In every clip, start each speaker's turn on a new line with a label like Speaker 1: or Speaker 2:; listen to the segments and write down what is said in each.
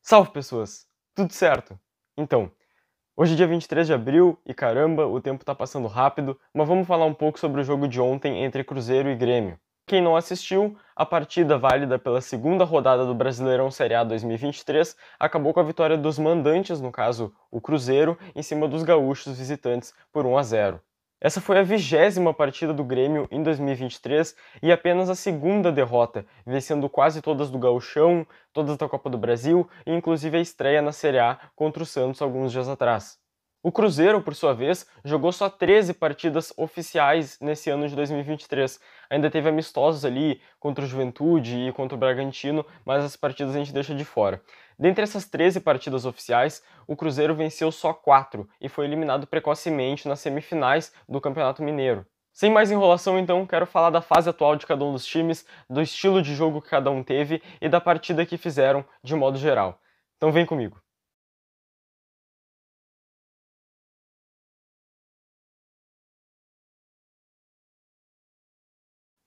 Speaker 1: Salve, pessoas! Tudo certo? Então, hoje é dia 23 de abril e caramba, o tempo tá passando rápido, mas vamos falar um pouco sobre o jogo de ontem entre Cruzeiro e Grêmio. Quem não assistiu, a partida válida pela segunda rodada do Brasileirão Série A 2023 acabou com a vitória dos mandantes, no caso o Cruzeiro, em cima dos gaúchos visitantes por 1-0. Essa foi a 20ª partida do Grêmio em 2023 e apenas a segunda derrota, vencendo quase todas do Gauchão, todas da Copa do Brasil e inclusive a estreia na Série A contra o Santos alguns dias atrás. O Cruzeiro, por sua vez, jogou só 13 partidas oficiais nesse ano de 2023. Ainda teve amistosos ali contra o Juventude e contra o Bragantino, mas as partidas a gente deixa de fora. Dentre essas 13 partidas oficiais, o Cruzeiro venceu só 4 e foi eliminado precocemente nas semifinais do Campeonato Mineiro. Sem mais enrolação, então, quero falar da fase atual de cada um dos times, do estilo de jogo que cada um teve e da partida que fizeram de modo geral. Então vem comigo.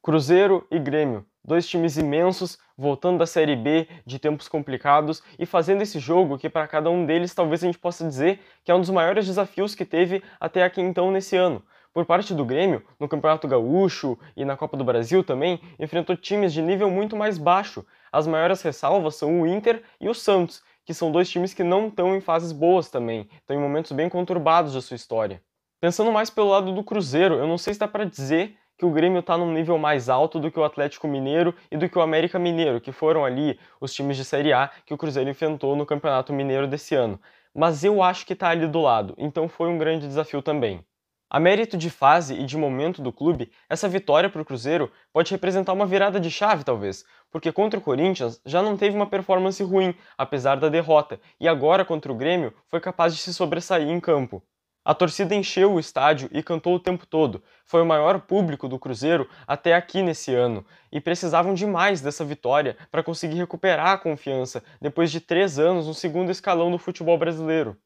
Speaker 1: Cruzeiro e Grêmio, dois times imensos, voltando da Série B de tempos complicados e fazendo esse jogo que para cada um deles talvez a gente possa dizer que é um dos maiores desafios que teve até aqui então nesse ano. Por parte do Grêmio, no Campeonato Gaúcho e na Copa do Brasil também, enfrentou times de nível muito mais baixo. As maiores ressalvas são o Inter e o Santos, que são dois times que não estão em fases boas também, estão em momentos bem conturbados da sua história. Pensando mais pelo lado do Cruzeiro, eu não sei se dá para dizer que o Grêmio está num nível mais alto do que o Atlético Mineiro e do que o América Mineiro, que foram ali os times de Série A que o Cruzeiro enfrentou no Campeonato Mineiro desse ano. Mas eu acho que está ali do lado, então foi um grande desafio também. A mérito de fase e de momento do clube, essa vitória para o Cruzeiro pode representar uma virada de chave, talvez, porque contra o Corinthians já não teve uma performance ruim, apesar da derrota, e agora contra o Grêmio foi capaz de se sobressair em campo. A torcida encheu o estádio e cantou o tempo todo. Foi o maior público do Cruzeiro até aqui nesse ano e precisavam demais dessa vitória para conseguir recuperar a confiança depois de 3 anos no segundo escalão do futebol brasileiro.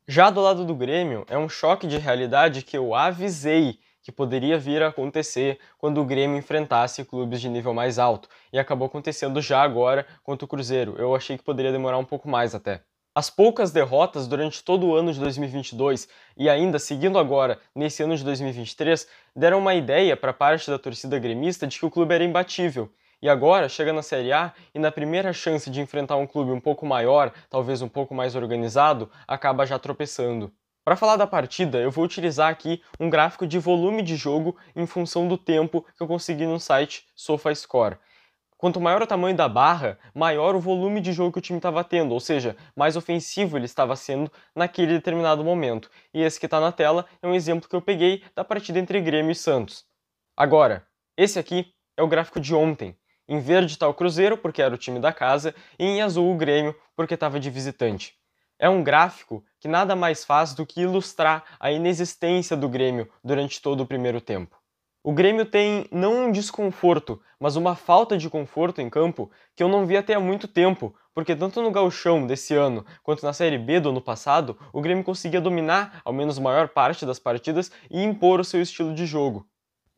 Speaker 1: Já do lado do Grêmio, é um choque de realidade que eu avisei que poderia vir a acontecer quando o Grêmio enfrentasse clubes de nível mais alto, e acabou acontecendo já agora contra o Cruzeiro. Eu achei que poderia demorar um pouco mais até. As poucas derrotas durante todo o ano de 2022 e ainda seguindo agora nesse ano de 2023 deram uma ideia para parte da torcida gremista de que o clube era imbatível. E agora chega na Série A e na primeira chance de enfrentar um clube um pouco maior, talvez um pouco mais organizado, acaba já tropeçando. Para falar da partida, eu vou utilizar aqui um gráfico de volume de jogo em função do tempo que eu consegui no site SofaScore. Quanto maior o tamanho da barra, maior o volume de jogo que o time estava tendo, ou seja, mais ofensivo ele estava sendo naquele determinado momento. E esse que está na tela é um exemplo que eu peguei da partida entre Grêmio e Santos. Agora, esse aqui é o gráfico de ontem. Em verde está o Cruzeiro, porque era o time da casa, e em azul o Grêmio, porque estava de visitante. É um gráfico que nada mais faz do que ilustrar a inexistência do Grêmio durante todo o primeiro tempo. O Grêmio tem não um desconforto, mas uma falta de conforto em campo que eu não vi até há muito tempo, porque tanto no Gauchão desse ano quanto na Série B do ano passado, o Grêmio conseguia dominar ao menos a maior parte das partidas e impor o seu estilo de jogo.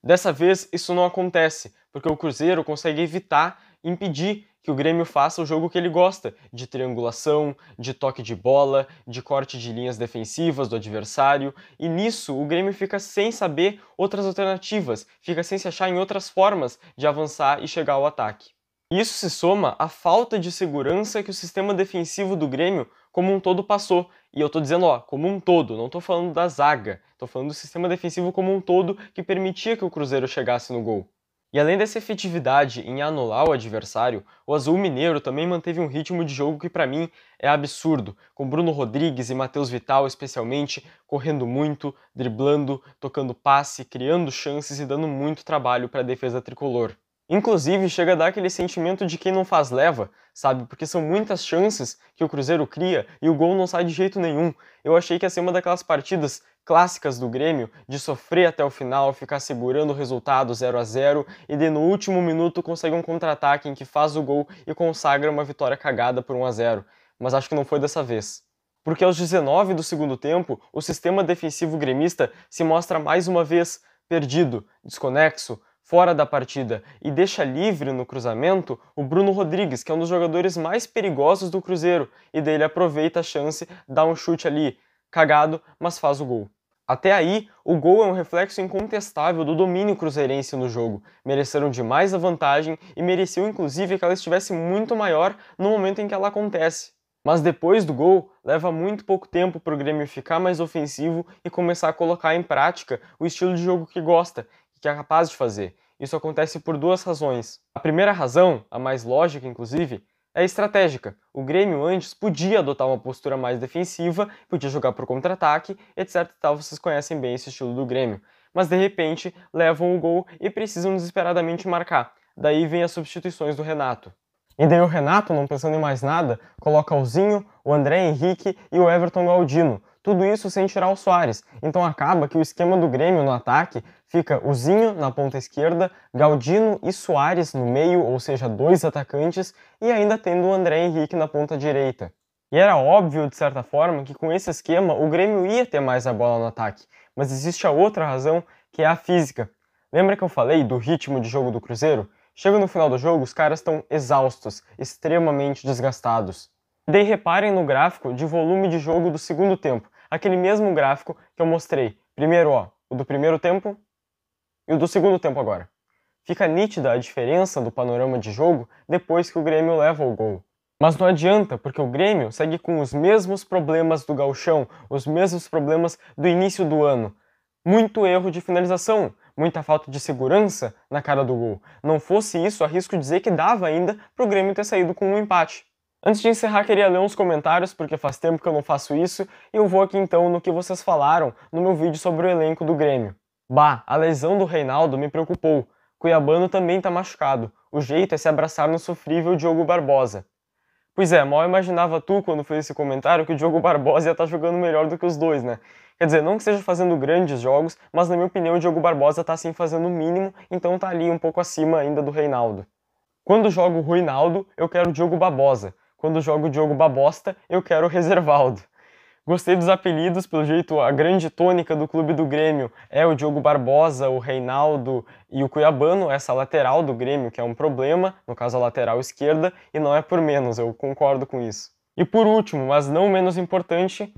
Speaker 1: Dessa vez isso não acontece, porque o Cruzeiro consegue evitar, impedir que o Grêmio faça o jogo que ele gosta, de triangulação, de toque de bola, de corte de linhas defensivas do adversário, e nisso o Grêmio fica sem saber outras alternativas, fica sem se achar em outras formas de avançar e chegar ao ataque. Isso se soma à falta de segurança que o sistema defensivo do Grêmio como um todo passou. E eu tô dizendo, ó, como um todo, não tô falando da zaga, tô falando do sistema defensivo como um todo que permitia que o Cruzeiro chegasse no gol. E além dessa efetividade em anular o adversário, o Azul Mineiro também manteve um ritmo de jogo que para mim é absurdo, com Bruno Rodrigues e Matheus Vital especialmente correndo muito, driblando, tocando passe, criando chances e dando muito trabalho para a defesa tricolor. Inclusive, chega a dar aquele sentimento de quem não faz leva, sabe? Porque são muitas chances que o Cruzeiro cria e o gol não sai de jeito nenhum. Eu achei que ia ser uma daquelas partidas clássicas do Grêmio, de sofrer até o final, ficar segurando o resultado 0-0 e de no último minuto consegue um contra-ataque em que faz o gol e consagra uma vitória cagada por 1-0. Mas acho que não foi dessa vez. Porque aos 19 do segundo tempo, o sistema defensivo gremista se mostra mais uma vez perdido, desconexo, fora da partida e deixa livre no cruzamento o Bruno Rodrigues, que é um dos jogadores mais perigosos do Cruzeiro, e daí ele aproveita a chance, dá um chute ali cagado, mas faz o gol. Até aí, o gol é um reflexo incontestável do domínio cruzeirense no jogo. Mereceram demais a vantagem e mereciam inclusive que ela estivesse muito maior no momento em que ela acontece. Mas depois do gol, leva muito pouco tempo para o Grêmio ficar mais ofensivo e começar a colocar em prática o estilo de jogo que gosta, que é capaz de fazer. Isso acontece por duas razões. A primeira razão, a mais lógica inclusive, é estratégica. O Grêmio antes podia adotar uma postura mais defensiva, podia jogar por contra-ataque, etc. Tal, vocês conhecem bem esse estilo do Grêmio. Mas de repente levam o gol e precisam desesperadamente marcar. Daí vem as substituições do Renato. E daí o Renato, não pensando em mais nada, coloca o Zinho, o André Henrique e o Everton Galdino. Tudo isso sem tirar o Soares. Então acaba que o esquema do Grêmio no ataque fica o Zinho na ponta esquerda, Galdino e Soares no meio, ou seja, dois atacantes, e ainda tendo o André Henrique na ponta direita. E era óbvio, de certa forma, que com esse esquema o Grêmio ia ter mais a bola no ataque. Mas existe a outra razão, que é a física. Lembra que eu falei do ritmo de jogo do Cruzeiro? Chega no final do jogo, os caras estão exaustos, extremamente desgastados. E daí reparem no gráfico de volume de jogo do segundo tempo, aquele mesmo gráfico que eu mostrei. Primeiro, ó, o do primeiro tempo e o do segundo tempo agora. Fica nítida a diferença do panorama de jogo depois que o Grêmio leva o gol. Mas não adianta, porque o Grêmio segue com os mesmos problemas do Gauchão, os mesmos problemas do início do ano. Muito erro de finalização, muita falta de segurança na cara do gol. Não fosse isso, arrisco dizer que dava ainda para o Grêmio ter saído com um empate. Antes de encerrar, queria ler uns comentários, porque faz tempo que eu não faço isso, e eu vou aqui então no que vocês falaram no meu vídeo sobre o elenco do Grêmio. Bah, a lesão do Reinaldo me preocupou. Cuiabano também tá machucado. O jeito é se abraçar no sofrível Diogo Barbosa. Pois é, mal imaginava tu, quando fez esse comentário, que o Diogo Barbosa ia estar jogando melhor do que os dois, né? Quer dizer, não que esteja fazendo grandes jogos, mas na minha opinião o Diogo Barbosa tá sim fazendo o mínimo, então tá ali um pouco acima ainda do Reinaldo. Quando jogo o Ruinaldo, eu quero o Diogo Barbosa. Quando jogo o Diogo Babosta, eu quero o Reservaldo. Gostei dos apelidos, pelo jeito a grande tônica do clube do Grêmio é o Diogo Barbosa, o Reinaldo e o Cuiabano, essa lateral do Grêmio que é um problema, no caso a lateral esquerda, e não é por menos, eu concordo com isso. E por último, mas não menos importante,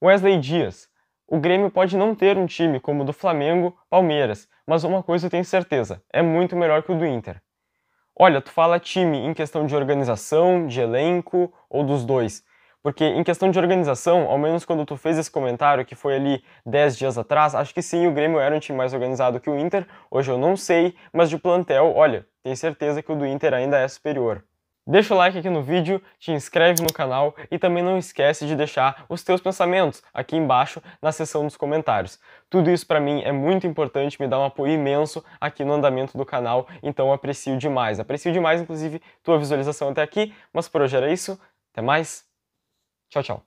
Speaker 1: Wesley Dias. O Grêmio pode não ter um time como o do Flamengo, Palmeiras, mas uma coisa eu tenho certeza, é muito melhor que o do Inter. Olha, tu fala time em questão de organização, de elenco ou dos dois? Porque em questão de organização, ao menos quando tu fez esse comentário, que foi ali 10 dias atrás, acho que sim, o Grêmio era um time mais organizado que o Inter, hoje eu não sei, mas de plantel, olha, tenho certeza que o do Inter ainda é superior. Deixa o like aqui no vídeo, te inscreve no canal e também não esquece de deixar os teus pensamentos aqui embaixo na seção dos comentários. Tudo isso para mim é muito importante, me dá um apoio imenso aqui no andamento do canal, então aprecio demais. Aprecio demais, inclusive, tua visualização até aqui, mas por hoje era isso. Até mais. Tchau, tchau.